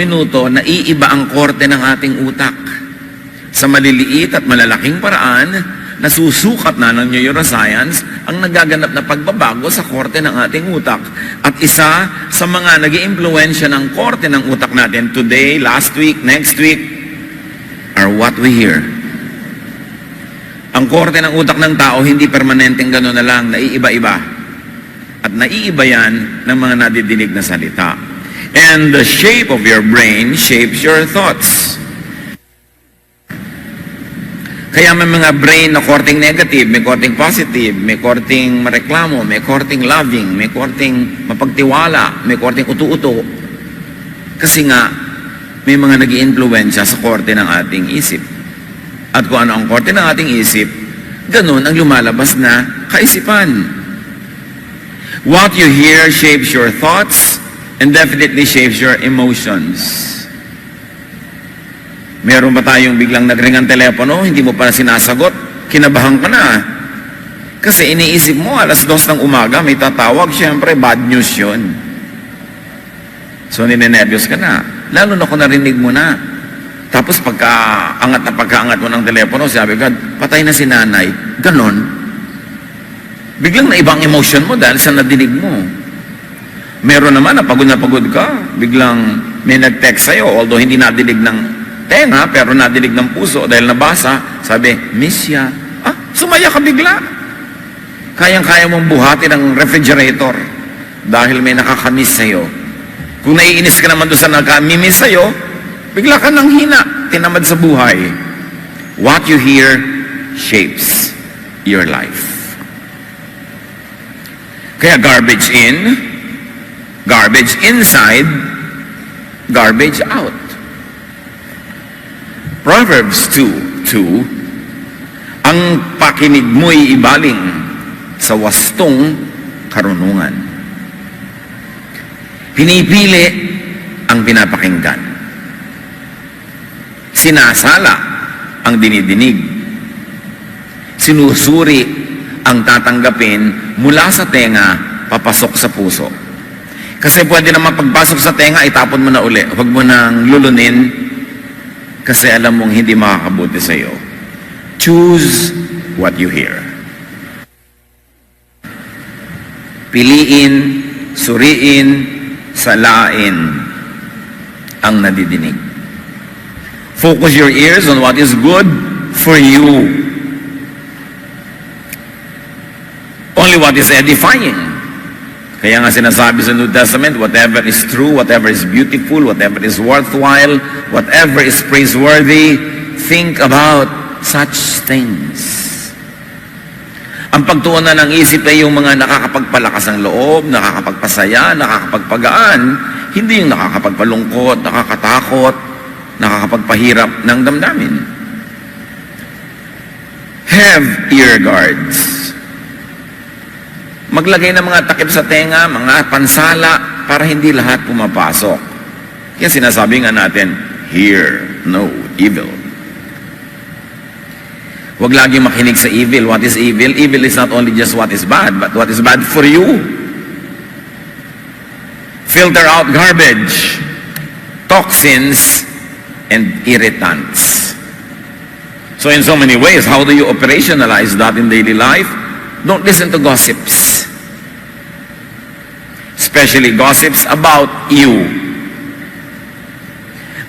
minuto, naiiba ang korte ng ating utak. Sa maliliit at malalaking paraan, nasusukat na ng neuroscience ang nagaganap na pagbabago sa korte ng ating utak. At isa sa mga nag-iimpluwensya ng korte ng utak natin today, last week, next week, are what we hear. Ang korte ng utak ng tao, hindi permanenteng gano'n na lang, naiiba-iba. At naiiba yan ng mga nadidinig na salita. And the shape of your brain shapes your thoughts. Kaya may mga brain na korting negative, may korting positive, may korting mareklamo, may korting loving, may korting mapagtiwala, may korting utu-uto. Kasi nga, may mga nag-iimpluwensya sa korte ng ating isip. At kung ano ang korte ng ating isip, ganun ang lumalabas na kaisipan. What you hear shapes your thoughts and definitely shapes your emotions. Meron ba tayong biglang nagring ang telepono, hindi mo pa sinasagot, kinabahan ka na. Kasi iniisip mo, alas 2 ng umaga, may tatawag, syempre, bad news yun. So, ninenervyos ka na. Lalo na kung narinig mo na. Tapos, pagkaangat mo ng telepono, sabi ka, patay na si nanay. Ganon. Biglang naibang emotion mo dahil sa nadinig mo. Meron naman na pagod ka, biglang may nag-text sa'yo, although hindi nadinig ng tenga, pero nadinig ng puso dahil nabasa, sabi, miss ya. Sumaya ka bigla. Kayang-kaya mong buhatin ang refrigerator dahil may nakakamiss sa'yo. Kung naiinis ka naman doon sa nakamiss sa'yo, bigla ka nang hina, tinamad sa buhay. What you hear shapes your life. Kaya garbage in, garbage inside, garbage out. Proverbs 2:2, ang pakinig mo'y ibaling sa wastong karunungan. Pinipili ang pinapakinggan. Sinasala ang dinidinig. Sinusuri ang tatanggapin mula sa tenga papasok sa puso. Kasi pwede naman pagpasok sa tenga, itapon mo na uli. Huwag mo nang lulunin kasi alam mong hindi makakabuti sa iyo. Choose what you hear. Piliin, suriin, salain ang nadidinig. Focus your ears on what is good for you. Only what is edifying. Kaya nga sinasabi sa New Testament, whatever is true, whatever is beautiful, whatever is worthwhile, whatever is praiseworthy, think about such things. Ang pagtuunan ng isip ay yung mga nakakapagpalakas ng loob, nakakapagpasaya, nakakapagpagaan, hindi yung nakakapagpalungkot, nakakatakot, nakakapagpahirap ng damdamin. Have ear guards. Maglagay ng mga takip sa tenga, mga pansala, para hindi lahat pumapasok. Kaya sinasabi nga natin, hear no evil. Huwag lagi makinig sa evil. What is evil? Evil is not only just what is bad, but what is bad for you. Filter out garbage, toxins, and irritants. So in so many ways, how do you operationalize that in daily life? Don't listen to gossips. Especially gossips about you.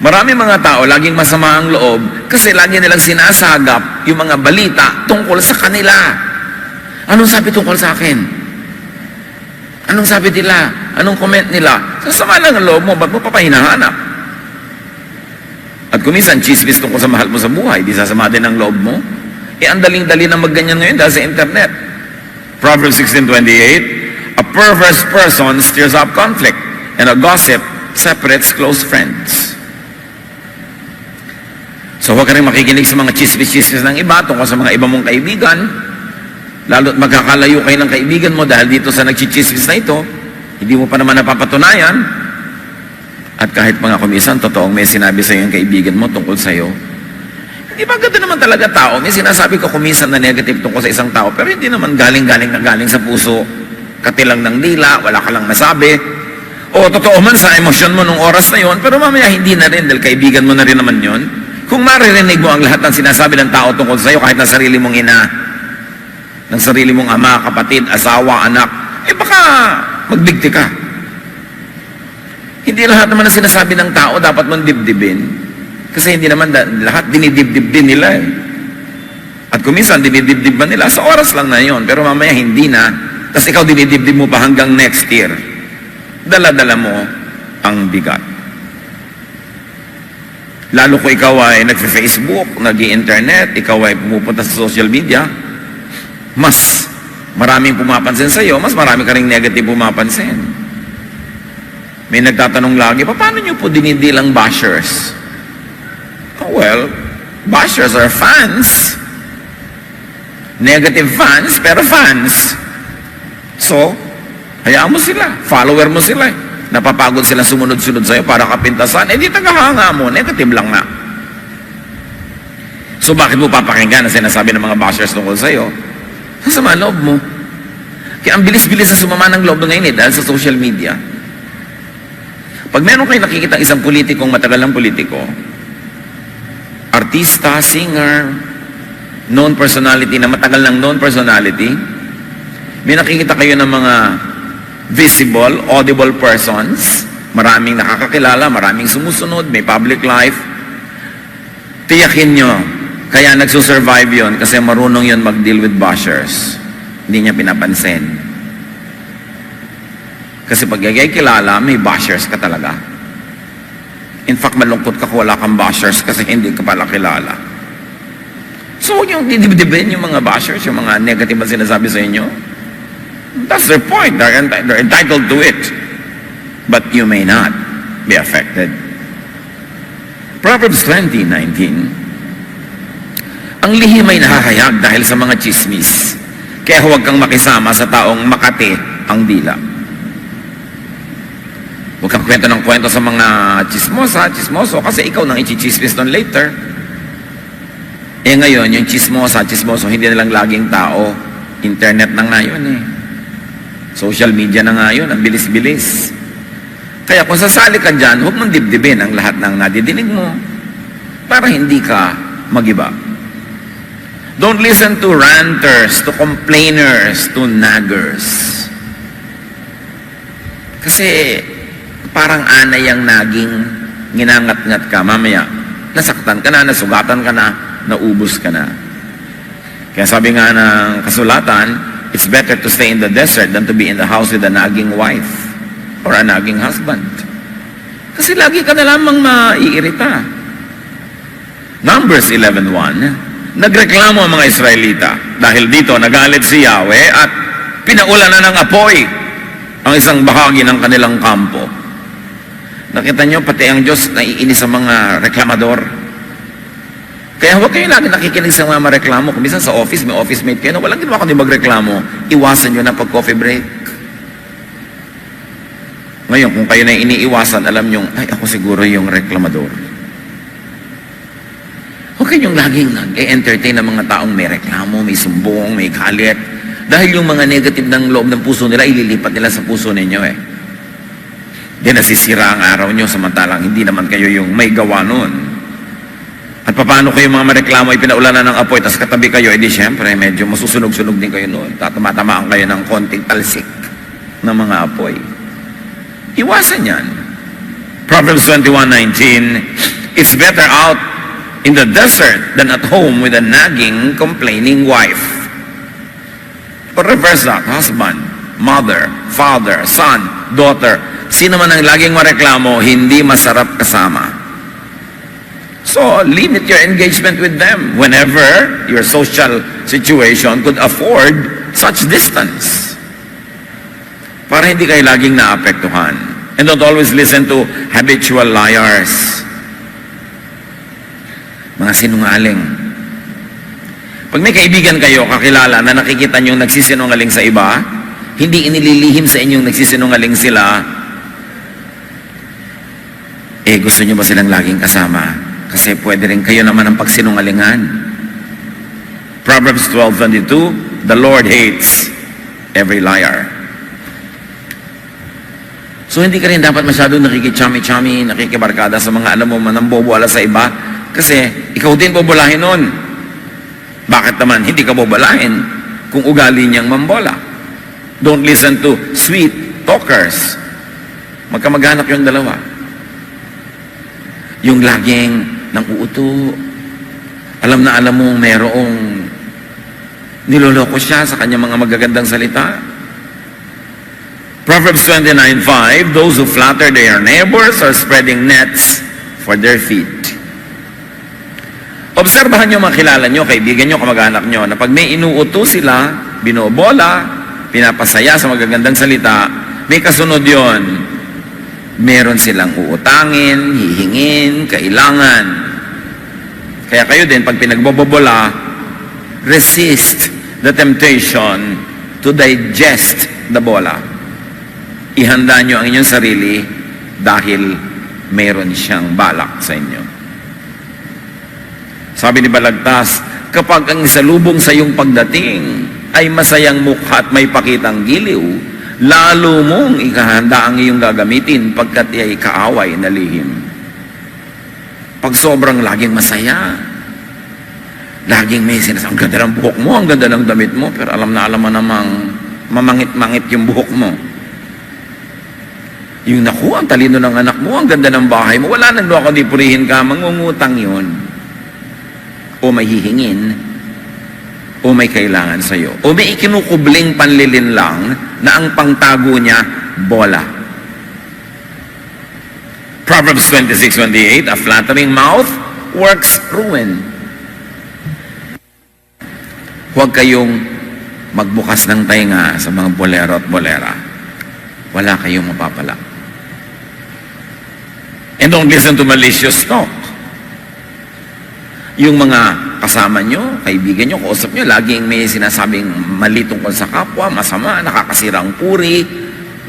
Marami mga tao laging masama ang loob kasi lagi nilang sinasagap yung mga balita tungkol sa kanila. Anong sabi tungkol sa akin? Anong sabi nila? Anong comment nila? Sasama lang ang loob mo, ba't mo pa hinahanap? At kung minsan, chismis tungkol sa mahal mo sa buhay, di sasama din ang loob mo. Ang daling-dali na magganyan ngayon dahil sa internet. Proverbs 16:28, a perverse person stirs up conflict, and a gossip separates close friends. So huwag ka rin makikinig sa mga chismis-chismis ng iba tungkol sa mga iba mong kaibigan, lalo't magkakalayo kayo ng kaibigan mo dahil dito sa nagchichismis na ito, hindi mo pa naman napapatunayan. At kahit mga kumisan, totoong may sinabi sa iyo yung kaibigan mo tungkol sa iyo, hindi ba ganda naman talaga tao? May sinasabi ko kumisan na negative tungkol sa isang tao, pero hindi naman galing sa puso, katilang ng dila, wala ka lang nasabi. O totoo man sa emosyon mo nung oras na yon, pero mamaya hindi na rin dahil kaibigan mo na rin naman yon. Kung maririnig mo ang lahat ng sinasabi ng tao tungkol sa iyo, kahit ng sarili mong ina, ng sarili mong ama, kapatid, asawa, anak, baka magbigti ka. Hindi lahat naman ng sinasabi ng tao dapat mong dibdibin. Kasi hindi naman lahat dinidibdib din nila eh. At kung minsan dinidibdib ba nila, sa oras lang na yon, pero mamaya hindi na, tapos ikaw dinidibdib mo pa hanggang next year. Dala-dala mo ang bigat. Lalo kung ikaw ay nag-Facebook, nag-i-internet, ikaw ay pumupunta sa social media, mas maraming pumapansin sa iyo, mas marami ka ring negative pumapansin. May nagtatanong lagi, paano nyo po dinidilang bashers? Oh, well, bashers are fans. Negative fans, pero fans. So, hayaan mo sila, follower mo sila. Napapagod sila sumunod-sunod sa'yo para kapintasan, di tagahanga mo, negative lang nga. So bakit mo papakinggan ang sinasabi ng mga bashers tungkol sa'yo? Sa sama loob mo. Kaya ang bilis-bilis na sumama ng loob ngayon dahil sa social media. Pag meron kayo nakikita isang politikong matagal ng politiko, artista, singer, known personality na matagal ng known personality, may nakikita kayo ng mga visible, audible persons, maraming nakakakilala, maraming sumusunod, may public life, tiyakin nyo, kaya nagsusurvive yon kasi marunong yon mag-deal with bashers. Hindi niya pinapansin. Kasi pag kaya kilala, may bashers ka talaga. In fact, malungkot ka kung wala kang bashers kasi hindi ka pala kilala. So, huwag yung didibdibin yung mga bashers, yung mga negative na sinasabi sa inyo. That's their point. They're entitled to it. But you may not be affected. Proverbs 20:19. Ang lihim ay nahahayag dahil sa mga chismis. Kaya huwag kang makisama sa taong makati ang dila. Huwag kang kwento sa mga chismoso, kasi ikaw nang ichichismis doon later. Ngayon, yung chismoso, hindi na lang laging tao. Internet na nga yun eh. Social media na nga yun, ang bilis-bilis. Kaya kung sasali ka dyan, huwag mong dibdibin ang lahat ng nadidinig mo para hindi ka magiba. Don't listen to ranters, to complainers, to naggers. Kasi parang anay ang naging nginangat-ngat ka. Mamaya, nasaktan ka na, nasugatan ka na, naubos ka na. Kaya sabi nga ng kasulatan, it's better to stay in the desert than to be in the house with a nagging wife or a nagging husband. Kasi lagi ka na lamang maiirita. Numbers 11:1, nagreklamo ang mga Israelita dahil dito nagalit si Yahweh at pinaulan na ng apoy ang isang bahagi ng kanilang kampo. Nakita nyo, pati ang Diyos naiinis sa mga reklamador. Kaya huwag kayo lagi nakikinig sa mga mareklamo. Kung minsan sa office, may office mate kayo na walang ginawa kundi magreklamo, iwasan nyo na pag-coffee break. Ngayon, kung kayo na iniiwasan, alam nyo, ay ako siguro yung reklamador. Huwag kayong laging nag-entertain ng mga taong may reklamo, may sumbong, may galit. Dahil yung mga negative ng loob ng puso nila, ililipat nila sa puso ninyo eh. Di nasisira ang araw nyo, samantalang hindi naman kayo yung may gawa nun. At paano kayo mga mareklamo ay pinaulanan ng apoy, tapos katabi kayo, edi syempre, medyo masusunog-sunog din kayo noon. Tatamatamaan kayo ng konting talsik ng mga apoy. Iwasan yan. Proverbs 21:19, it's better out in the desert than at home with a nagging, complaining wife. Or reverse that, husband, mother, father, son, daughter, sino man ang laging mareklamo, hindi masarap kasama. So, limit your engagement with them whenever your social situation could afford such distance. Para hindi kayo laging naapektuhan. And don't always listen to habitual liars. Mga sinungaling. Pag may kaibigan kayo, kakilala, na nakikita nyo nagsisinungaling sa iba, hindi inililihim sa inyong nagsisinungaling sila, gusto nyo ba silang laging kasama? Kasi pwede rin kayo naman ang pagsinungalingan. Proverbs 12:22, the Lord hates every liar. So hindi ka rin dapat masyadong nakikichami-chami, nakikibarkada sa mga alam mo manambobola sa iba kasi ikaw din bobolahin nun. Bakit naman hindi ka bobolahin kung ugali niyang mambola? Don't listen to sweet talkers. Magkamag-anak yung dalawa. Yung laging nang uuto. Alam na alam mo merong niloloko siya sa kanyang mga magagandang salita. Proverbs 29:5, those who flatter their neighbors are spreading nets for their feet. Obserbahan nyo, makilala nyo, kaibigan nyo, kamag-anak nyo, na pag may inuuto sila, binobola, pinapasaya sa magagandang salita, may kasunod yon. Meron silang uutangin, hihingin, kailangan. Kaya kayo din, pag pinagbobobola, resist the temptation to digest the bola. Ihanda nyo ang inyong sarili dahil mayroon siyang balak sa inyo. Sabi ni Balagtas, kapag ang isalubong sa iyong pagdating ay masayang mukha at may pakitang giliw, lalo mong ikahanda ang iyong gagamitin pagkat ay kaaway na lihim. Pag sobrang laging masaya, laging may sinasabi, ang ganda ng buhok mo, ang ganda ng damit mo, pero alam na alam mo namang mamangit-mangit yung buhok mo. Yung naku, ang talino ng anak mo, ang ganda ng bahay mo, wala nang loko di purihin ka, mangungutang yun. O may hihingin, o may kailangan sa'yo. O may ikinukubling panlilin lang na ang pangtago niya, bola. Proverbs 26:28, a flattering mouth works ruin. Huwag kayong magbukas ng tainga sa mga bolero at bolera. Wala kayong mapapala. And don't listen to malicious talk. Yung mga kasama nyo, kaibigan nyo, kausap nyo, laging may sinasabing mali tungkol sa kapwa, masama, nakakasira ang puri,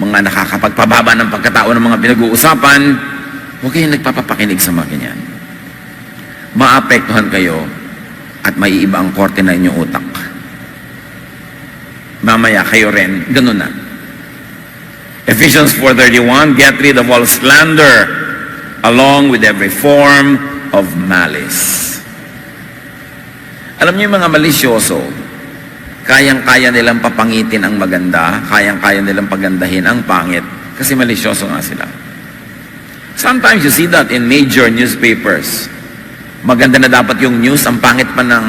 mga nakakapagpababa ng pagkatao ng mga pinag-uusapan, huwag kayong nagpapapakinig sa mga ganyan. Maapektuhan kayo at may iba ang korte na inyong utak. Mamaya kayo rin, ganun na. Ephesians 4:31, get rid of all slander along with every form of malice. Alam niyo yung mga malisyoso, kayang-kaya nilang papangitin ang maganda, kayang-kaya nilang pagandahin ang pangit, kasi malisyoso nga sila. Sometimes you see that in major newspapers. Maganda na dapat yung news, ang pangit pa ng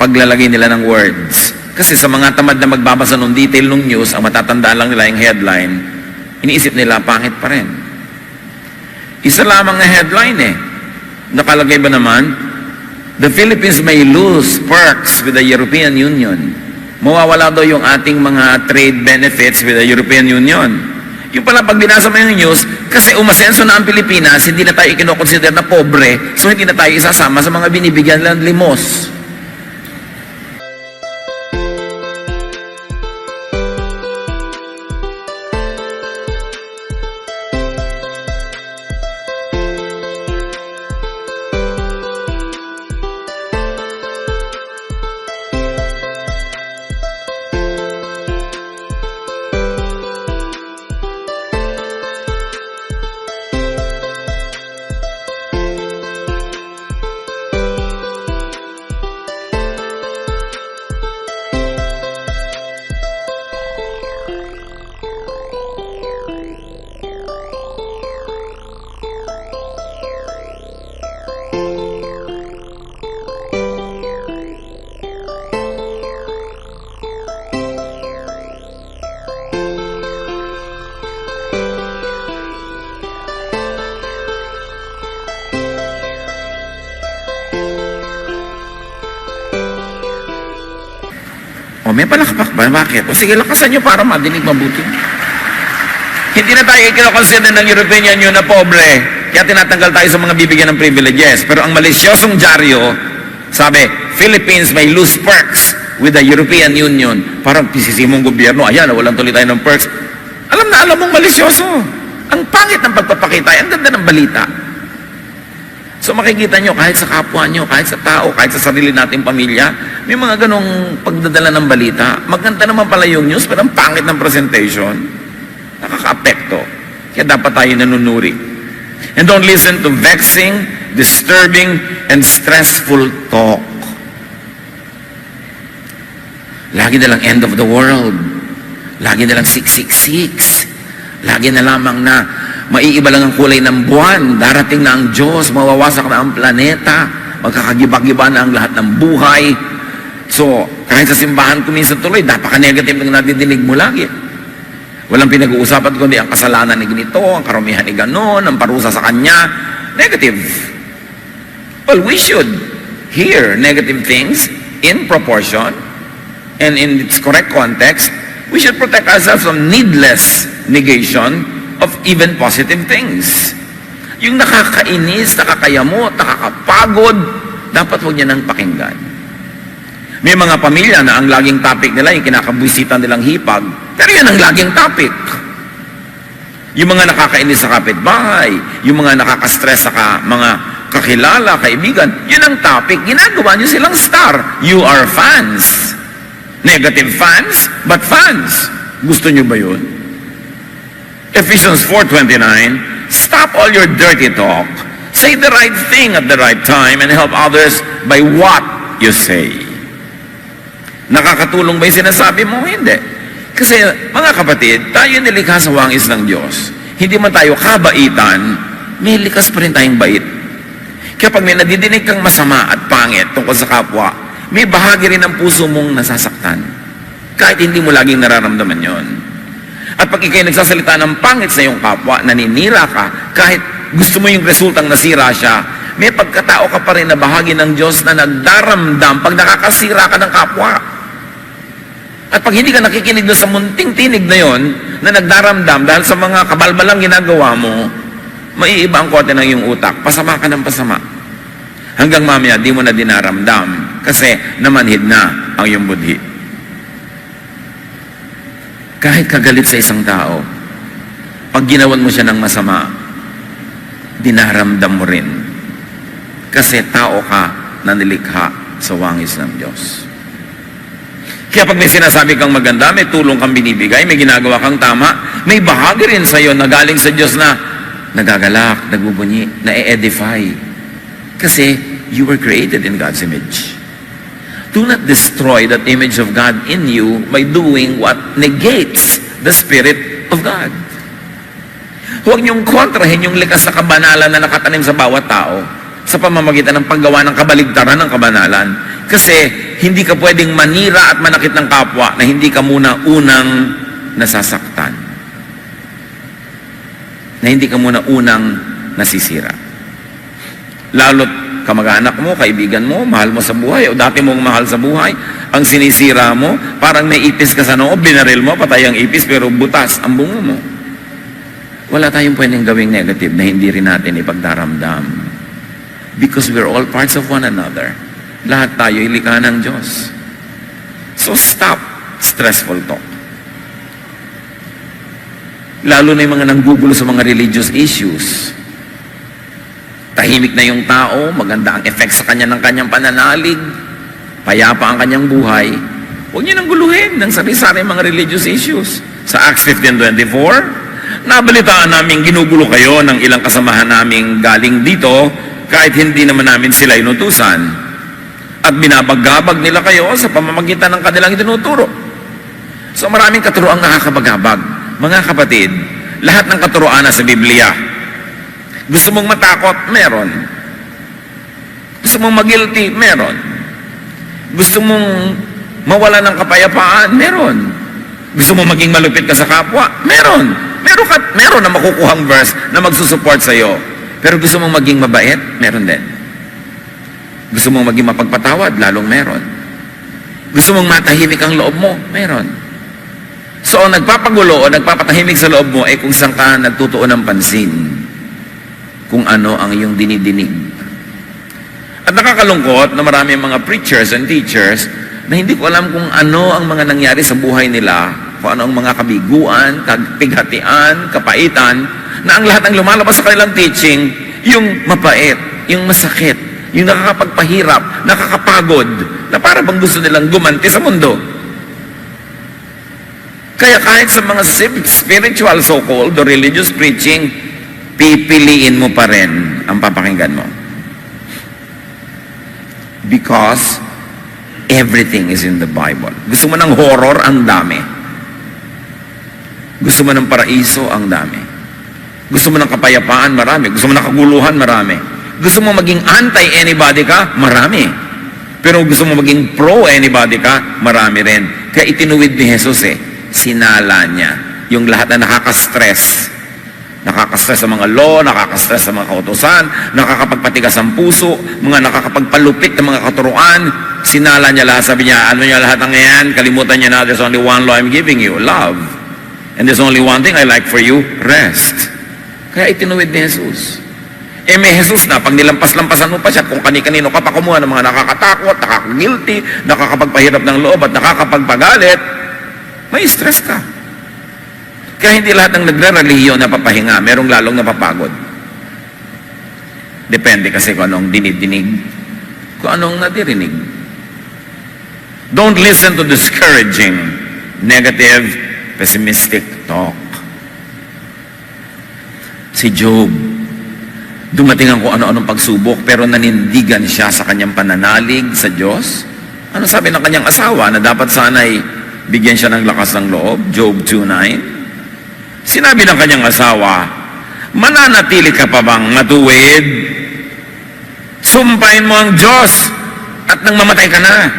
paglalagay nila ng words. Kasi sa mga tamad na magbabasa ng detail ng news, ang matatandaan lang nila yung headline, iniisip nila, pangit pa rin. Isa lamang na headline Nakalagay ba naman, the Philippines may lose perks with the European Union. Mawawala daw yung ating mga trade benefits with the European Union. Yung pala, pag binasa mo yung news, kasi umasenso na ang Pilipinas, hindi na tayo ikinoconsider na pobre, so hindi na tayo isasama sa mga binibigyan ng limos. O, may palakpak ba? Bakit? O sige, lakasan nyo para madinig mabuti. Hindi na tayo ikinoconsider ng European Union na pobre, kaya tinatanggal tayo sa mga bibigyan ng privileges. Pero ang malisyosong dyaryo, sabi, Philippines may lose perks with the European Union. Parang pisisimong gobyerno, ayan, walang tuloy tayo ng perks. Alam na alam mong malisyoso. Ang pangit ng pagpapakita, ang ganda ng balita. So makikita nyo, kahit sa kapwa nyo, kahit sa tao, kahit sa sarili nating pamilya, may mga ganong pagdadala ng balita. Maganda naman pala yung news, pero ang pangit ng presentation, nakaka-apekto. Kaya dapat tayo nanunuri. And don't listen to vexing, disturbing, and stressful talk. Lagi na lang end of the world. Lagi na lang 666. Lagi na lamang na maiiba lang ang kulay ng buwan. Darating na ang Diyos, mawawasak na ang planeta. Magkakagiba-giba na ang lahat ng buhay. So, kahit sa simbahan ko minsan tuloy, napaka-negative ng nadidinig mo lagi. Walang pinag-uusapan kundi ang kasalanan ni ganito, ang karumihan ni ganon, ang parusa sa kanya. Negative. Well, we should hear negative things in proportion and in its correct context. We should protect ourselves from needless negation of even positive things. Yung nakakainis, nakakayamot, nakakapagod, dapat huwag niya nang pakinggan. May mga pamilya na ang laging topic nila, yung kinakabwisitan nilang hipag, pero yan ang laging topic. Yung mga nakakainis sa kapitbahay, yung mga nakaka-stress sa mga kakilala, kaibigan, yun ang topic. Ginagawa niyo silang star. You are fans. Negative fans, but fans. Gusto niyo ba yun? Ephesians 4:29, stop all your dirty talk. Say the right thing at the right time and help others by what you say. Nakakatulong ba yung sinasabi mo? Hindi. Kasi, mga kapatid, tayo nilikha sa wangis ng Diyos. Hindi man tayo kabaitan, may likas pa rin tayong bait. Kaya pag may nadidinig kang masama at pangit tungkol sa kapwa, may bahagi rin ng puso mong nasasaktan. Kahit hindi mo laging nararamdaman yon. At pag ikay nagsasalita ng pangit sa iyong kapwa, naninira ka, kahit gusto mo yung resultang nasira siya, may pagkatao ka pa rin na bahagi ng Diyos na nagdaramdam pag nakakasira ka ng kapwa. At pag hindi ka nakikinig doon sa munting tinig na yon, na nagdaramdam dahil sa mga kabalbalang ginagawa mo, maiiba ang kote ng iyong utak. Pasama ka ng pasama. Hanggang mamaya, di mo na dinaramdam kasi namanhid na ang iyong budhi. Kahit kagalit sa isang tao, pag ginawan mo siya ng masama, dinaramdam mo rin. Kasi tao ka na nilikha sa wangis ng Diyos. Kaya pag may sinasabi kang maganda, may tulong kang binibigay, may ginagawa kang tama, may bahagi rin sa iyo na galing sa Diyos na nagagalak, nagbubunyi, na-edify. Kasi you were created in God's image. Do not destroy that image of God in you by doing what negates the Spirit of God. Huwag niyong kontrahin yung likas na kabanalan na nakatanim sa bawat tao sa pamamagitan ng paggawa ng kabaligtaran ng kabanalan. Kasi hindi ka pwedeng manira at manakit ng kapwa na hindi ka muna unang nasasaktan. Na hindi ka muna unang nasisira. Lalo't kamag-anak mo, kaibigan mo, mahal mo sa buhay, o dati mong mahal sa buhay, ang sinisira mo, parang may ipis ka sa noo, binaril mo, patay ang ipis, pero butas ang bungo mo. Wala tayong pwedeng gawing negative na hindi rin natin ipagdaramdam. Because we're all parts of one another. Lahat tayo ilikha ng Diyos. So stop stressful talk. Lalo na yung mga nanggugulo sa mga religious issues. Tahimik na yung tao, maganda ang effect sa kanya ng kanyang pananalig, payapa ang kanyang buhay. Huwag niyo nang guluhin ng sari-sari mga religious issues. Sa Acts 15:24, nabalitaan namin ginugulo kayo ng ilang kasamahan naming galing dito kahit hindi naman namin sila inutusan. At binabagabag nila kayo sa pamamagitan ng kanilang itinuturo. So maraming katuroang nakakabagabag. Mga kapatid, lahat ng katuroan na sa Biblia. Gusto mong matakot? Meron. Gusto mong mag-guilty? Meron. Gusto mong mawala ng kapayapaan? Meron. Gusto mong maging malupit ka sa kapwa? Meron. Meron na makukuhang verse na magsusupport sa'yo. Pero gusto mong maging mabait? Meron din. Gusto mong maging mapagpatawad? Lalong meron. Gusto mong matahimik ang loob mo? Meron. So, ang nagpapagulo o nagpapatahimik sa loob mo ay kung saan ka nagtutuon ng pansin. Kung ano ang iyong dinidinig. At nakakalungkot na marami mga preachers and teachers na hindi ko alam kung ano ang mga nangyari sa buhay nila, kung ano ang mga kabiguan, kapighatian, kapaitan, na ang lahat ng lumalabas sa kanilang teaching, yung mapait, yung masakit, yung nakakapagpahirap, nakakapagod, na para bang gusto nilang gumanti sa mundo. Kaya kahit sa mga spiritual so-called or religious preaching, pipiliin mo pa rin ang papakinggan mo. Because everything is in the Bible. Gusto mo ng horror? Ang dami. Gusto mo ng paraiso? Ang dami. Gusto mo ng kapayapaan? Marami. Gusto mo ng kaguluhan? Marami. Gusto mo maging anti-anybody ka? Marami. Pero gusto mo maging pro-anybody ka? Marami rin. Kaya itinuwid ni Jesus sinala niya yung lahat na nakaka-stress. Nakaka-stress sa mga law, nakaka-stress sa mga kautusan, nakakapagpatigas ang puso, mga nakakapagpalupit ng mga katuruan. Sinala niya lahat. Sabi niya, ano niya lahat ng yan? Kalimutan niya na, there's only one law I'm giving you, love. And there's only one thing I like for you, rest. Kaya itinuwid ni Jesus. May Jesus na, pag nilampas-lampasan mo pa siya, kung kani-kanino ka pa kumuha ng mga nakakatakot, nakaka-guilty, nakakapagpahirap ng loob at nakakapagpagalit, may stress ka. Kaya hindi lahat ng nagre-relihiyon napapahinga, merong lalong napapagod. Depende kasi kung anong dinidinig, kung anong nadirinig. Don't listen to discouraging, negative, pessimistic talk. Si Job, dumating ang kung ano-anong pagsubok, pero nanindigan siya sa kanyang pananalig sa Diyos. Ano sabi ng kanyang asawa na dapat sana'y bigyan siya ng lakas ng loob? Job 2:9. Sinabi ng kanyang asawa, mananatili ka pa bang matuwid? Sumpain mo ang Diyos at nang mamatay ka na.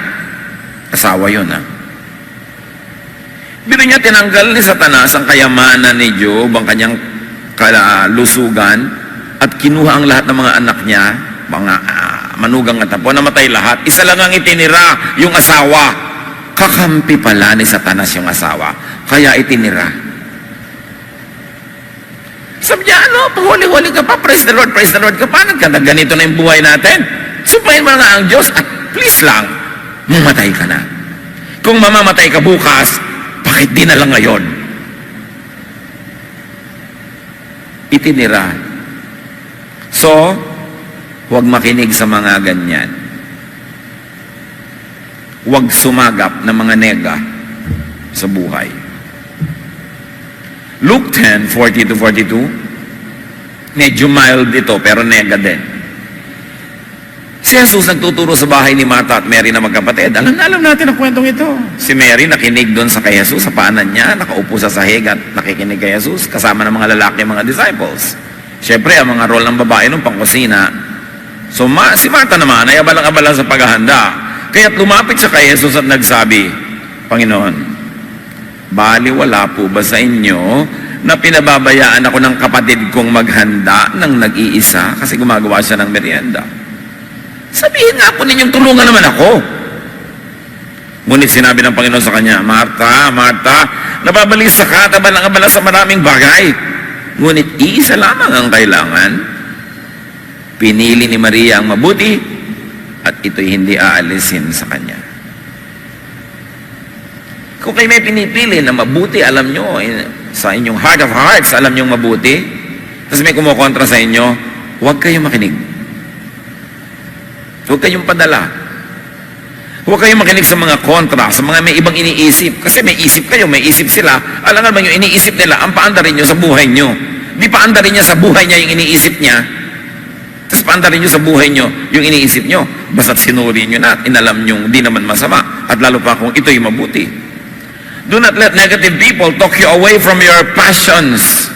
Asawa yun, Biro niya, tinanggal ni Satanas ang kayamanan ni Job, ang kanyang kalusugan, at kinuha ang lahat ng mga anak niya, mga manugang at apo, namatay lahat. Isa lang ang itinira, yung asawa. Kakampi pala ni Satanas yung asawa, kaya itinira. Sabi niya, pahuli-huli ka pa, praise the Lord ka pa, ganito na yung buhay natin. Sumpahin mo nga ang Diyos at please lang, mamatay ka na. Kung mamamatay ka bukas, bakit di na lang ngayon? Itinira. So, huwag makinig sa mga ganyan. Huwag sumagap ng mga nega sa buhay. Luke 10:40-42, medyo mild ito, pero nega din. Si Jesus nagtuturo sa bahay ni Martha at Mary na magkapatid. Alam natin ang kwentong ito. Si Mary nakinig doon sa kay Jesus, sa paanan niya, nakaupo sa sahig at nakikinig kay Jesus, kasama ng mga lalaki, mga disciples. Siyempre, ang mga role ng babae nung pangkusina. So, si Martha naman ay abalang-abala sa paghahanda. Kaya't lumapit siya kay Jesus at nagsabi, Panginoon, baliwala po ba sa inyo na pinababayaan ako ng kapatid kong maghanda ng nag-iisa kasi gumagawa siya ng merienda? Sabihin nga po ninyong tulungan naman ako. Ngunit sinabi ng Panginoon sa kanya, Martha, nababalisa ka at abalang-abala sa maraming bagay. Ngunit iisa lamang ang kailangan. Pinili ni Maria ang mabuti at ito'y hindi aalisin sa kanya. Kung kayo may pinipili na mabuti, alam nyo, sa inyong heart of hearts, alam nyo mabuti, tapos may kumukontra sa inyo, huwag kayong makinig. Huwag kayong padala. Huwag kayong makinig sa mga kontra, sa mga may ibang iniisip. Kasi may isip kayo, may isip sila. Alam naman yung iniisip nila, ang paandarin nyo sa buhay nyo. Di paandarin niya sa buhay niya yung iniisip niya. Tapos paandarin nyo sa buhay nyo yung iniisip nyo. Basta't sinuri nyo na at inalam nyo di naman masama. At lalo pa kung ito'y mabuti. Do not let negative people talk you away from your passions.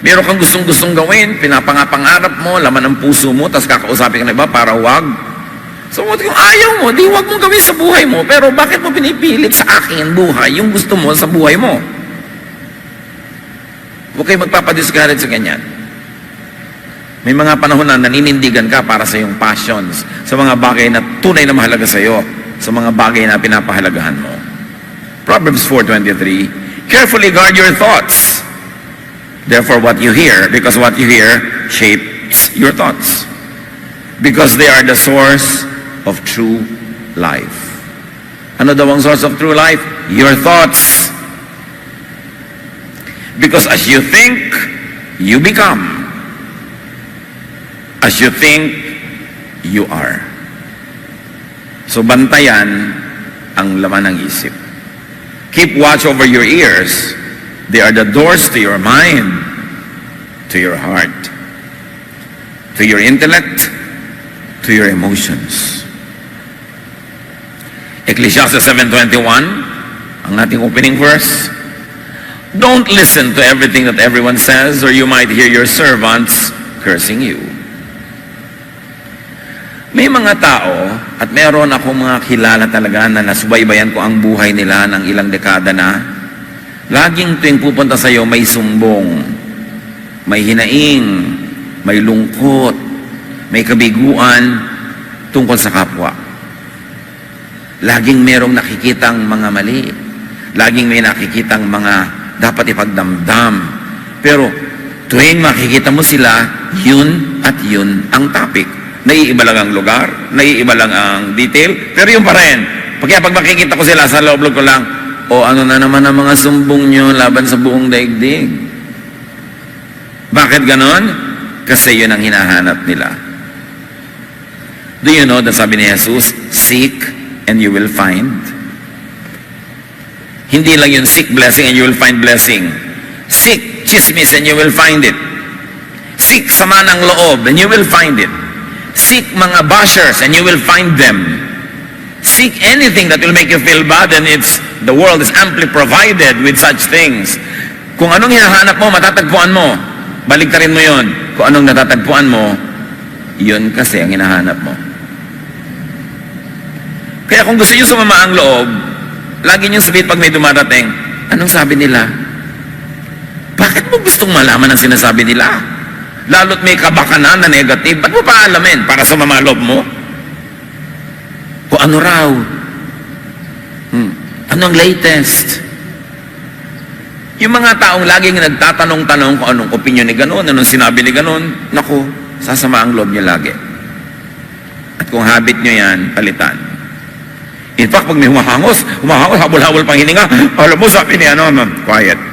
Meron kang gustong-gustong gawin, pinapangarap mo, laman ng puso mo, tapos kakausapin ka na iba para wag. So, kung ayaw mo, di wag mong gawin sa buhay mo, pero bakit mo pinipilit sa akin buhay, yung gusto mo sa buhay mo? Huwag kayo magpapadiscourage sa ganyan. May mga panahon na naninindigan ka para sa iyong passions, sa mga bagay na tunay na mahalaga sa iyo, sa mga bagay na pinapahalagahan mo. Proverbs 4:23, carefully guard your thoughts. Therefore, what you hear, because what you hear shapes your thoughts. Because they are the source of true life. Ano daw ang source of true life? Your thoughts. Because as you think, you become. As you think, you are. So, bantayan ang laman ng isip. Keep watch over your ears. They are the doors to your mind, to your heart, to your intellect, to your emotions. Ecclesiastes 7:21, ang ating opening verse. Don't listen to everything that everyone says, or you might hear your servants cursing you. May mga tao, at meron ako mga kilala talaga na nasubaybayan ko ang buhay nila ng ilang dekada na, laging tuwing pupunta sa iyo may sumbong, may hinaing, may lungkot, may kabiguan tungkol sa kapwa. Laging merong nakikitang mga mali. Laging may nakikitang mga dapat ipagdamdam. Pero tuwing makikita mo sila, yun at yun ang topic. Naiiba lang ang lugar, naiiba lang ang detail, pero yun pa rin. Kaya pag makikita ko sila sa loob ko lang, o ano na naman ang mga sumbong nyo laban sa buong daigdig. Bakit ganon? Kasi yun ang hinahanap nila. Do you know that sabi ni Jesus, seek and you will find? Hindi lang yun, seek blessing and you will find blessing. Seek chismis and you will find it. Seek sama ng loob and you will find it. Seek mga bashers and you will find them. Seek anything that will make you feel bad, and the world is amply provided with such things. Kung anong hinahanap mo, matatagpuan mo. Baliktarin mo yun. Kung anong natatagpuan mo, yun kasi ang hinahanap mo. Kaya kung gusto nyo sumama ang loob, lagi nyo sabihin pag may dumarating, anong sabi nila? Bakit mo gustong malaman ang sinasabi nila? Lalo't may kabakanan na negative, ba't mo pa alamin para sumama loob mo? Kung ano raw? Anong latest? Yung mga taong laging nagtatanong-tanong kung anong opinion ni ganon, anong sinabi ni ganon, naku, sasama ang loob niya lagi. At kung habit nyo yan, palitan. In fact, pag may humahangos, habol-habol pang hininga, alam mo, sabi ni ano, quiet.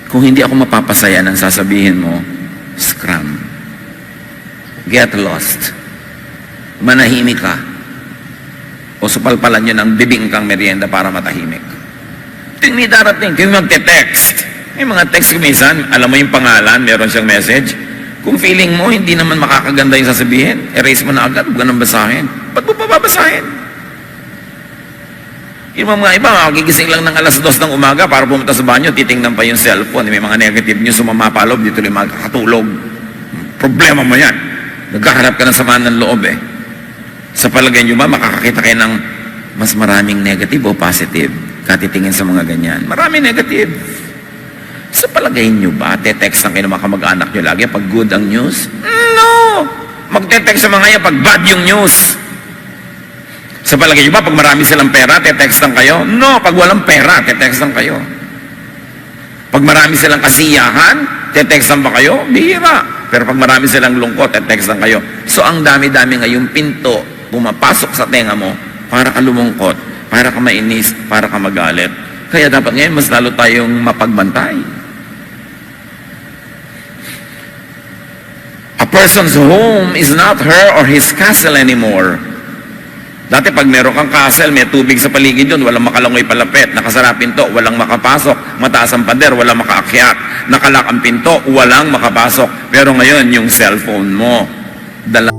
Kung hindi ako mapapasaya ng sasabihin mo, scram. Get lost. Manahimik ka. O supalpalan yun ang bibing kang merienda para matahimik. Ting may darating, kung magte-text. May mga text ko minsan, alam mo yung pangalan, meron siyang message. Kung feeling mo, hindi naman makakaganda yung sasabihin, erase mo na agad, huwag ka nang basahin. Ba't mo pa babasahin? Yung mga iba, magigising lang ng alas 2 ng umaga para pumunta sa banyo, titingnan pa yung cellphone. May mga negative news sumamapalob, dito rin magkakatulog. Problema mo yan. Nagkaharap ka ng samaan ng loob eh. Sa palagay nyo ba, makakakita kayo ng mas maraming negative o positive? Katitingin sa mga ganyan. Maraming negative. Sa palagay nyo ba, te-text lang kayo ng mga kamag-anak nyo lagi pag good ang news? No! Magte-text sa mga yan pag bad yung news. Sa palagay nyo ba, pag marami silang pera, te-text lang kayo? No, pag walang pera, te-text lang kayo. Pag marami silang kasiyahan, te-text lang ba kayo? Bihira. Pero pag marami silang lungkot, te-text lang kayo. So, ang dami-dami ngayong pinto, pumapasok sa tenga mo, para ka lumungkot, para ka mainis, para ka magalit. Kaya dapat ngayon, mas lalo tayong mapagbantay. A person's home is not her or his castle anymore. Dati pag meron kang castle, may tubig sa paligid yun, walang makalangoy palapit, nakasara pinto, walang makapasok, mataas ang pader, walang makaakyat, nakalak ang pinto, walang makapasok. Pero ngayon, yung cellphone mo, dala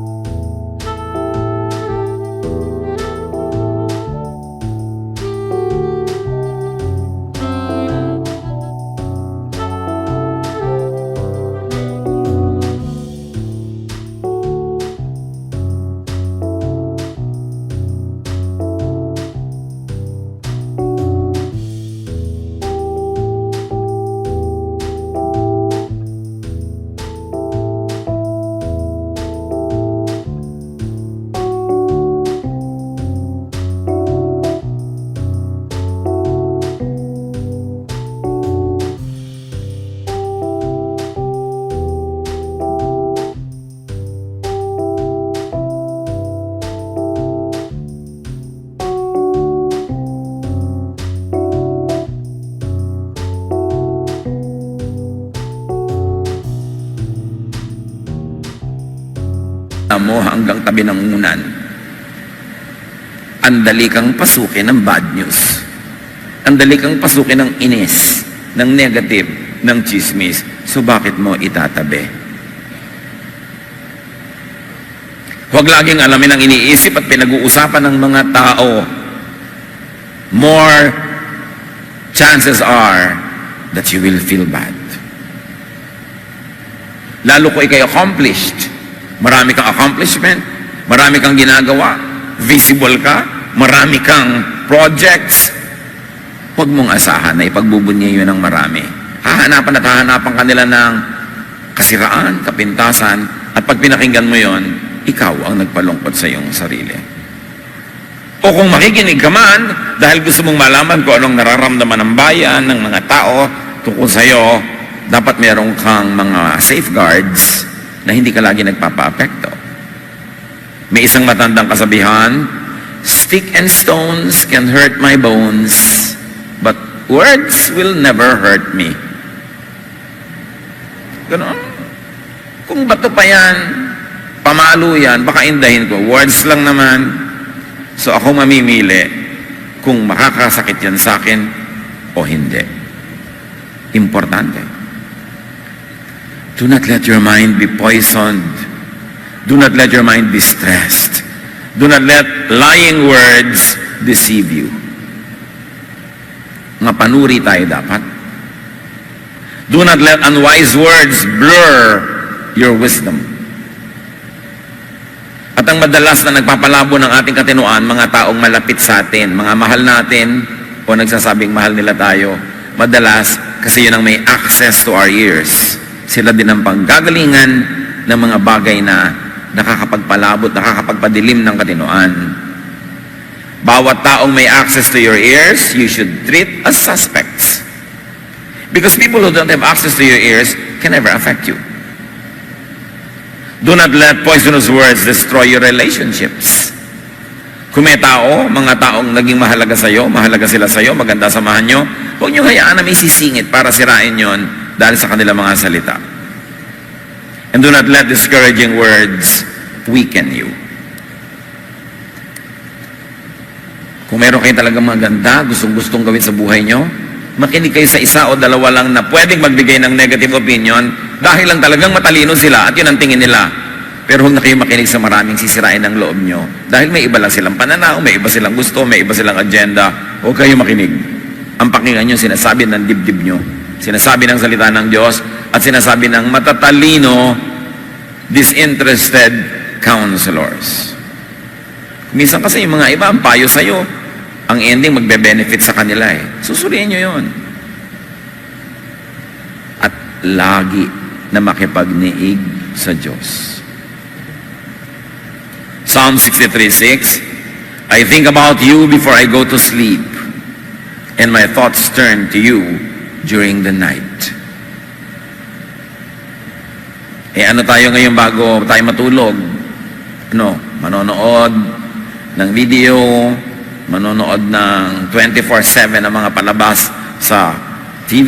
mo hanggang tabi ng unan. Andali kang pasukin ng bad news. Ang dali kang pasukin ng inis, ng negative, ng chismis. So bakit mo itatabi? Huwag laging alamin ang iniisip at pinag-uusapan ng mga tao. More chances are that you will feel bad. Lalo ko ikay accomplished. Marami kang accomplishment, marami kang ginagawa, visible ka, marami kang projects. Huwag mong asahan na ipagbubunyi yun ng marami. Hahanapan at hahanapan kanila ng kasiraan, kapintasan, at pag pinakinggan mo yon, ikaw ang nagpalungkot sa iyong sarili. O kung makikinig ka man, dahil gusto mong malaman kung anong nararamdaman ng bayan, ng mga tao, tungkol sa iyo, dapat meron kang mga safeguards na hindi ka lagi nagpapa-apekto. May isang matandang kasabihan, stick and stones can hurt my bones, but words will never hurt me. Ganon. Kung bato pa yan, pamalo yan, baka indahin ko. Words lang naman. So ako mamimili kung makakasakit yan sa akin o hindi. Importante. Do not let your mind be poisoned. Do not let your mind be stressed. Do not let lying words deceive you. Mga panuri tayo dapat. Do not let unwise words blur your wisdom. At ang madalas na nagpapalabo ng ating katinuan, mga taong malapit sa atin, mga mahal natin, o nagsasabing mahal nila tayo, madalas kasi yun ang may access to our ears. Sila din ang panggagalingan ng mga bagay na nakakapagpalabot, nakakapagpadilim ng katinuan. Bawat taong may access to your ears, you should treat as suspects. Because people who don't have access to your ears can never affect you. Do not let poisonous words destroy your relationships. Kung may tao, mga taong naging mahalaga sa'yo, mahalaga sila sa'yo, maganda samahan nyo, huwag nyo hayaan na may sisingit para sirain yon dahil sa kanilang mga salita. And do not let discouraging words weaken you. Kung meron kayo talagang maganda, gustong-gustong gawin sa buhay nyo, makinig kayo sa isa o dalawa lang na pwedeng magbigay ng negative opinion dahil lang talagang matalino sila at yun ang tingin nila. Pero huwag na kayo makinig sa maraming sisirain ng loob nyo dahil may iba lang silang pananaw, may iba silang gusto, may iba silang agenda. Huwag kayo makinig. Ang pakinggan nyo, sinasabi ng dibdib nyo, sinasabi ng salita ng Diyos, at sinasabi ng matatalino, disinterested counselors. Minsan kasi yung mga iba, ang payo sa'yo, ang ending magbe-benefit sa kanila eh. Susuriin nyo yun. At lagi na makipagniig sa Diyos. Psalm 63:6, I think about you before I go to sleep, and my thoughts turn to you during the night. Ano tayo ngayon bago tayo matulog? Manonood ng video, manonood ng 24/7 ng mga palabas sa TV,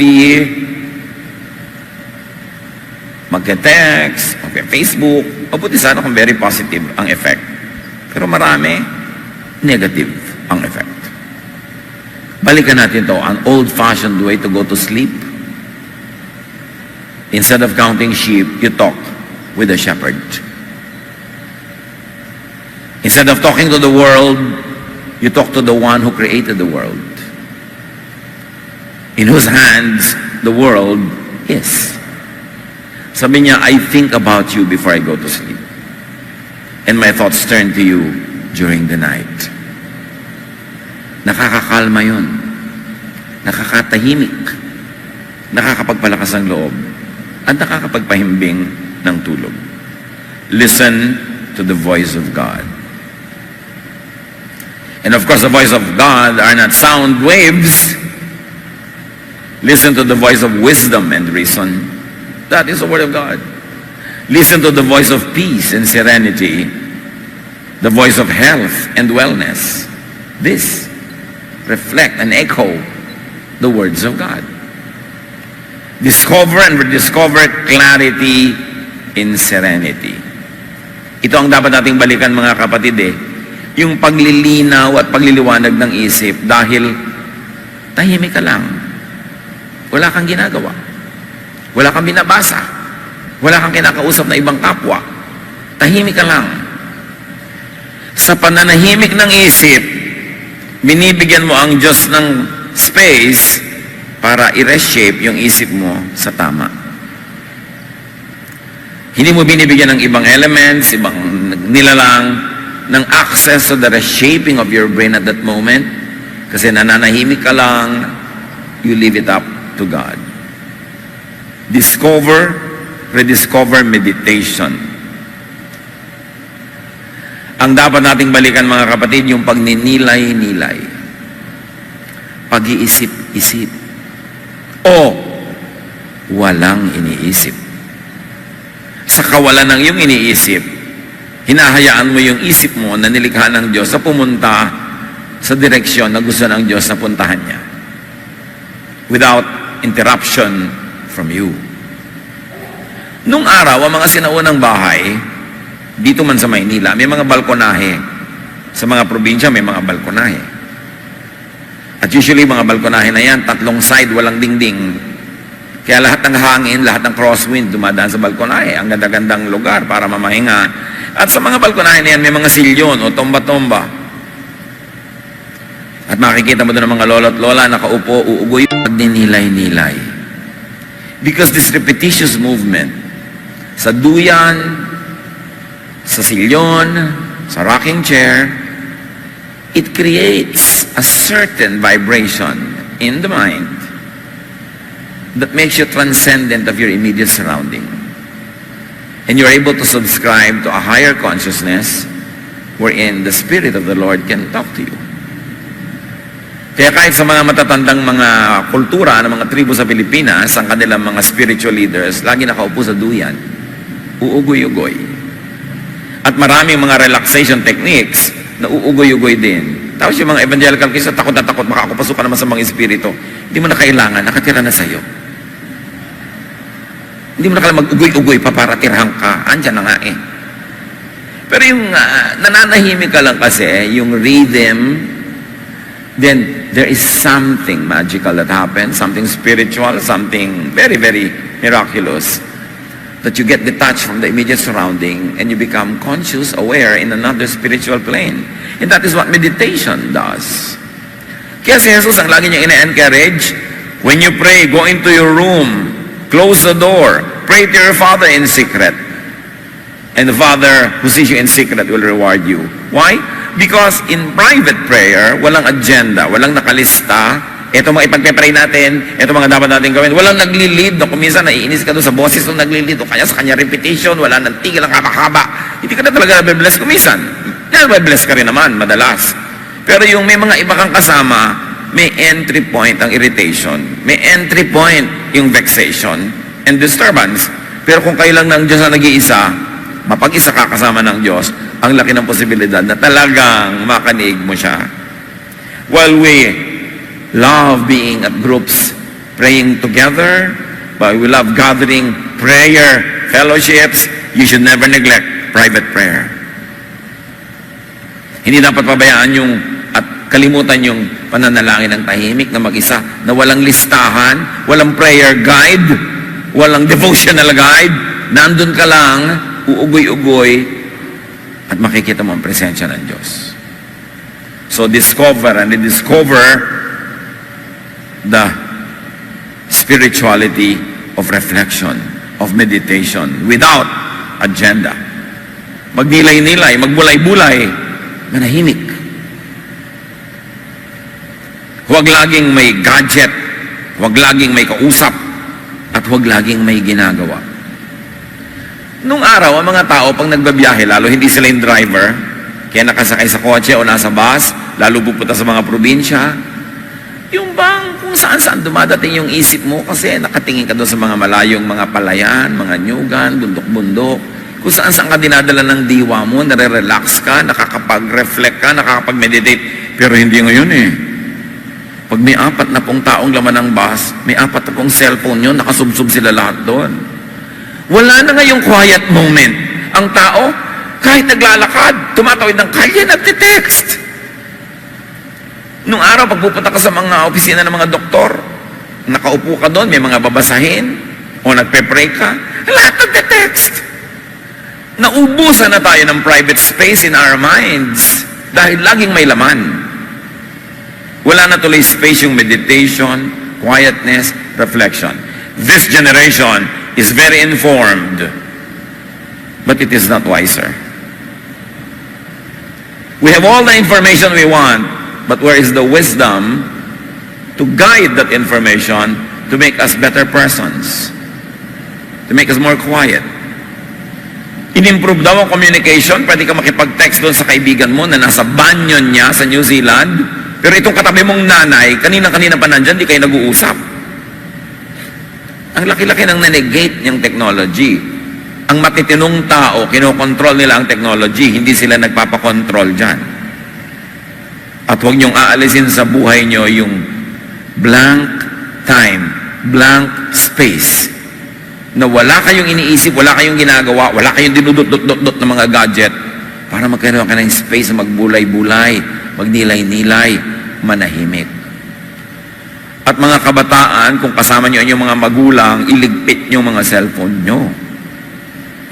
magka-text, magka-Facebook, o buti sana kung very positive ang effect. Pero marami, negative ang effect. Balikan natin to, an old-fashioned way to go to sleep. Instead of counting sheep, you talk with the shepherd. Instead of talking to the world, you talk to the one who created the world, in whose hands the world is. Sabi niya, I think about you before I go to sleep, and my thoughts turn to you during the night. Nakakakalma yun. Nakakatahimik. Nakakapagpalakas ng loob. At nakakapagpahimbing ng tulog. Listen to the voice of God. And of course, the voice of God are not sound waves. Listen to the voice of wisdom and reason. That is the word of God. Listen to the voice of peace and serenity. The voice of health and wellness. This reflect and echo the words of God. Discover and rediscover clarity in serenity. Ito ang dapat nating balikan, mga kapatid, yung paglilinaw at pagliliwanag ng isip, dahil tahimik ka lang. Wala kang ginagawa. Wala kang binabasa. Wala kang kinakausap na ibang kapwa. Tahimik ka lang. Sa pananahimik ng isip, binibigyan mo ang Diyos ng space para i-reshape yung isip mo sa tama. Hindi mo binibigyan ng ibang elements, ibang nilalang, ng access to the reshaping of your brain at that moment. Kasi nananahimik ka lang, you leave it up to God. Discover, rediscover meditation. Ang dapat nating balikan, mga kapatid, yung pagninilay-nilay. Pag-iisip-isip. O walang iniisip. Sa kawalan ng iyong iniisip, hinahayaan mo yung isip mo na nilikha ng Diyos na pumunta sa direksyon na gusto ng Diyos na puntahan niya. Without interruption from you. Nung araw, ang mga sinaunang bahay, dito man sa Maynila, may mga balkonahe. Sa mga probinsya, may mga balkonahe. At usually, mga balkonahe na yan, 3 side, walang dingding. Kaya lahat ng hangin, lahat ng crosswind, dumadaan sa balkonahe. Ang ganda-gandang lugar para mamahinga. At sa mga balkonahe na yan, may mga silyon o tomba-tomba. At makikita mo doon ang mga lolo't lola, nakaupo, uugoy, pagninilay-nilay. Because this repetitious movement, sa duyan, sa silyon, sa rocking chair, it creates a certain vibration in the mind that makes you transcendent of your immediate surrounding. And you're able to subscribe to a higher consciousness wherein the Spirit of the Lord can talk to you. Kaya kahit sa mga matatandang mga kultura ng mga tribo sa Pilipinas, ang kanilang mga spiritual leaders, lagi nakaupo sa duyan, uugoy-ugoy. At maraming mga relaxation techniques na uugoy-ugoy din. Tapos yung mga evangelical kisa, takot na takot, makakapasok ka naman sa mga espiritu. Hindi mo na kailangan, nakatira na sa'yo. Hindi mo na kailangan mag-ugoy-ugoy pa para tirahan ka. Andyan na nga eh. Pero yung nananahimik ka lang kasi, yung rhythm, then there is something magical that happens, something spiritual, something very, very miraculous, that you get detached from the immediate surrounding and you become conscious, aware in another spiritual plane. And that is what meditation does. Kaya si Jesus, ang lagi niya ina-encourage, when you pray, go into your room, close the door, pray to your Father in secret. And the Father who sees you in secret will reward you. Why? Because in private prayer, walang agenda, walang nakalista. Ito mga ipagpe-pray natin, ito mga dapat natin gawin. Walang nagli-lead, no? Kung minsan naiinis ka doon sa boses nung nagli-lead, o kaya sa kanya repetition, wala nang tigil, ang haba-haba. Hindi ka na talaga nabibless kumisan. Nabibless ka rin naman, madalas. Pero yung may mga iba kang kasama, may entry point ang irritation. May entry point yung vexation and disturbance. Pero kung kayo lang ng Diyos na nag-iisa, mapag-isa ka kasama ng Diyos, ang laki ng posibilidad na talagang makanig mo siya. While we love being at groups, praying together, but we love gathering, prayer, fellowships, you should never neglect private prayer. Hindi dapat pabayaan yung at kalimutan yung pananalangin ng tahimik na mag-isa, na walang listahan, walang prayer guide, walang devotional guide, nandun ka lang, uugoy-ugoy, at makikita mo ang presensya ng Diyos. So discover and rediscover the spirituality of reflection, of meditation, without agenda. Magnilay-nilay, magbulay-bulay, manahimik. Huwag laging may gadget, huwag laging may kausap, at huwag laging may ginagawa. Nung araw, ang mga tao, pag nagbabiyahe, lalo hindi sila yung driver, kaya nakasakay sa kotse o nasa bus, lalo pupunta sa mga probinsya, yung bang kung saan-saan dumadating yung isip mo kasi nakatingin ka doon sa mga malayong mga palayan, mga nyugan, bundok-bundok, kung saan-saan ka dinadala ng diwa mo, nare-relax ka, nakakapag-reflect ka, nakakapag-meditate, pero hindi ngayon eh. Pag may 40 taong laman ng bus, may 40 cellphone yun, nakasubsub sila lahat doon. Wala na ngayong quiet moment. Ang tao, kahit naglalakad, tumatawid ng kalye, nagtitext. Nung araw, pag pupunta ka sa mga opisina ng mga doktor, nakaupo ka doon, may mga babasahin, o nagpe-pray ka, lahat nagte-text. Naubusan na tayo ng private space in our minds dahil laging may laman. Wala na tuloy space yung meditation, quietness, reflection. This generation is very informed, but it is not wiser. We have all the information we want, but where is the wisdom to guide that information to make us better persons, to make us more quiet? In-improve daw ang communication, pwede ka makipag-text doon sa kaibigan mo na nasa banyo niya sa New Zealand, pero itong katabi mong nanay, kanina-kanina pa nandyan, di kayo nag-uusap. Ang laki-laki ng nanegate niyang technology. Ang matitinong tao, kinokontrol nila ang technology, hindi sila nagpapakontrol dyan. At huwag niyong aalisin sa buhay niyo yung blank time, blank space, na wala kayong iniisip, wala kayong ginagawa, wala kayong dinudot-dot-dot ng mga gadget, para magkaroon ka ng space na magbulay-bulay, magnilay-nilay, manahimik. At mga kabataan, kung kasama nyo yung mga magulang, iligpit nyo mga cellphone nyo.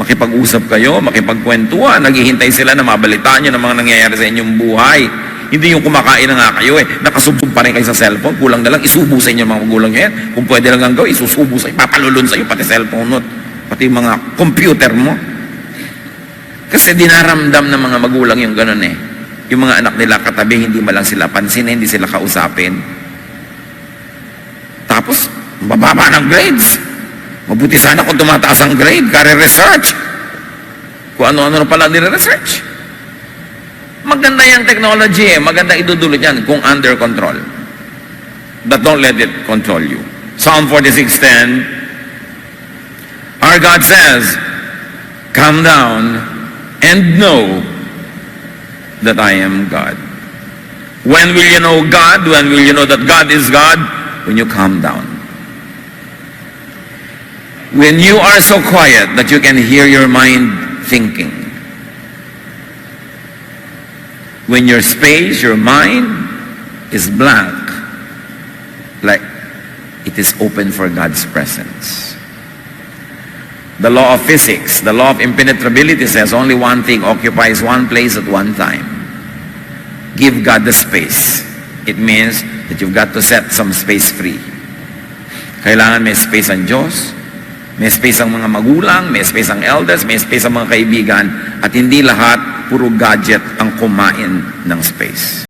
Makipag-usap kayo, makipagkwentuhan, naghihintay sila na mabalitaan nyo ng mga nangyayari sa inyong buhay. Hindi yung kumakain na nga kayo nakasubog pa rin kayo sa cellphone, kulang na lang, isubo sa inyo mga magulang nyo yan. Kung pwede lang ang gawin, isusubo sa inyo, papalulun sa iyo, pati cellphone mo, pati mga computer mo. Kasi dinaramdam ng mga magulang yung ganun Yung mga anak nila katabi, hindi malang sila pansin, hindi sila kausapin. Tapos, bababa ng grades. Mabuti sana kung tumataas ang grade, kare-research. Kung ano-ano na pala nire-research. Maganda yung technology maganda idudulot yan kung under control. But don't let it control you. Psalm 46:10, our God says, come down and know that I am God. When will you know God? When will you know that God is God? When you calm down. When you are so quiet that you can hear your mind thinking. When your space, your mind is blank, like it is open for God's presence. The law of physics, the law of impenetrability says only one thing occupies one place at one time. Give God the space. It means that you've got to set some space free. Kailangan may space ang Diyos, may space ang mga magulang, may space ang elders, may space ang mga kaibigan, at hindi lahat puro gadget ang kumain ng space.